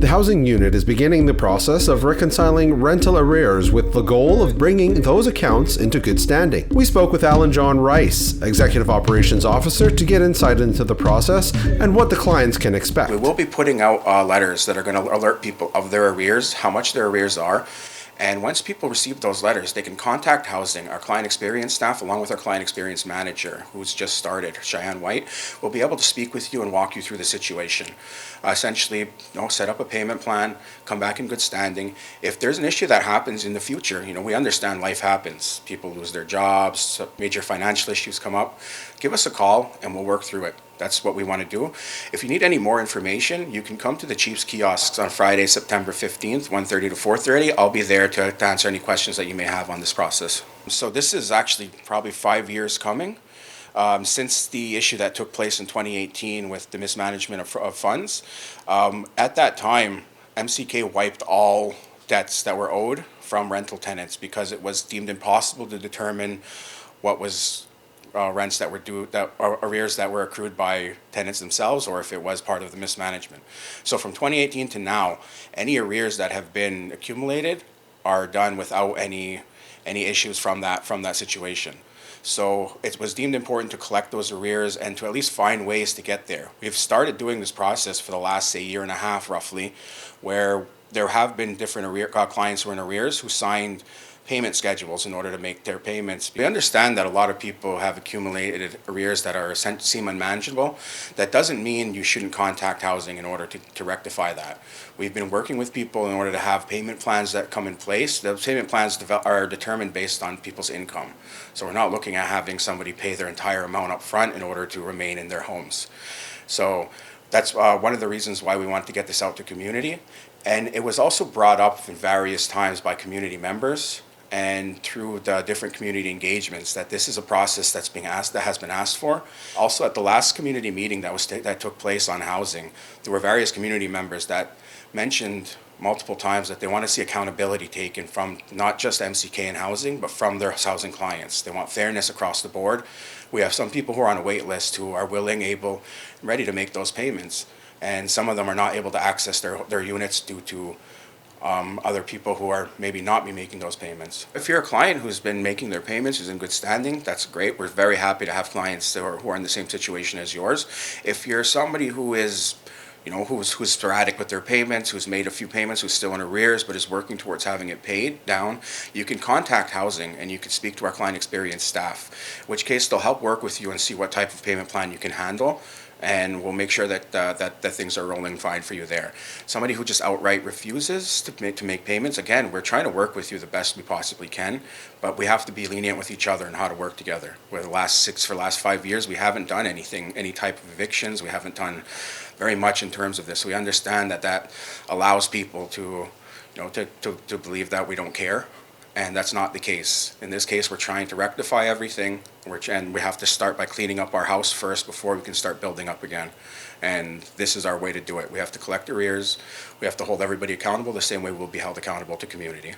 The housing unit is beginning the process of reconciling rental arrears with the goal of bringing those accounts into good standing. We spoke with Alan John Rice, Executive Operations Officer, to get insight into the process and what the clients can expect. We will be putting out letters that are going to alert people of their arrears, how much their arrears are. And once people receive those letters, they can contact housing. Our client experience staff, along with our client experience manager, who's just started, Cheyenne White, will be able to speak with you and walk you through the situation. Essentially, set up a payment plan, come back in good standing. If there's an issue that happens in the future, we understand life happens. People lose their jobs, major financial issues come up. Give us a call and we'll work through it. That's what we want to do. If you need any more information, you can come to the Chief's kiosks on Friday, September 15th, 1:30 to 4:30. I'll be there to answer any questions that you may have on this process. So this is actually probably 5 years coming since the issue that took place in 2018 with the mismanagement of funds. At that time, MCK wiped all debts that were owed from rental tenants because it was deemed impossible to determine what was rents that were due, arrears that were accrued by tenants themselves, or if it was part of the mismanagement. So from 2018 to now, any arrears that have been accumulated are done without any issues from that situation. So it was deemed important to collect those arrears and to at least find ways to get there. We've started doing this process for the last, say, year and a half roughly, where there have been different clients who are in arrears who signed payment schedules in order to make their payments. We understand that a lot of people have accumulated arrears that seem unmanageable. That doesn't mean you shouldn't contact housing in order to rectify that. We've been working with people in order to have payment plans that come in place. Those payment plans are determined based on people's income. So we're not looking at having somebody pay their entire amount up front in order to remain in their homes. So that's one of the reasons why we want to get this out to community. And it was also brought up in various times by community members and through the different community engagements that this is a process that has been asked for. Also, at the last community meeting that took place on housing, there were various community members that mentioned multiple times that they want to see accountability taken from not just MCK and housing, but from their housing clients. They want fairness across the board. We have some people who are on a wait list who are willing, able, and ready to make those payments. And some of them are not able to access their units due to other people who are maybe not be making those payments. If you're a client who's been making their payments, who's in good standing, that's great. We're very happy to have clients who are in the same situation as yours. If you're somebody who is, who's sporadic with their payments, who's made a few payments, who's still in arrears, but is working towards having it paid down, you can contact housing and you can speak to our client experience staff, in which case they'll help work with you and see what type of payment plan you can handle. And we'll make sure that things are rolling fine for you there. Somebody who just outright refuses to make payments, again, we're trying to work with you the best we possibly can, but we have to be lenient with each other and how to work together. For the last 5 years, we haven't done any type of evictions. We haven't done very much in terms of this. We understand that allows people to believe that we don't care. And that's not the case. In this case, we're trying to rectify everything, and we have to start by cleaning up our house first before we can start building up again. And this is our way to do it. We have to collect arrears. We have to hold everybody accountable the same way we'll be held accountable to community.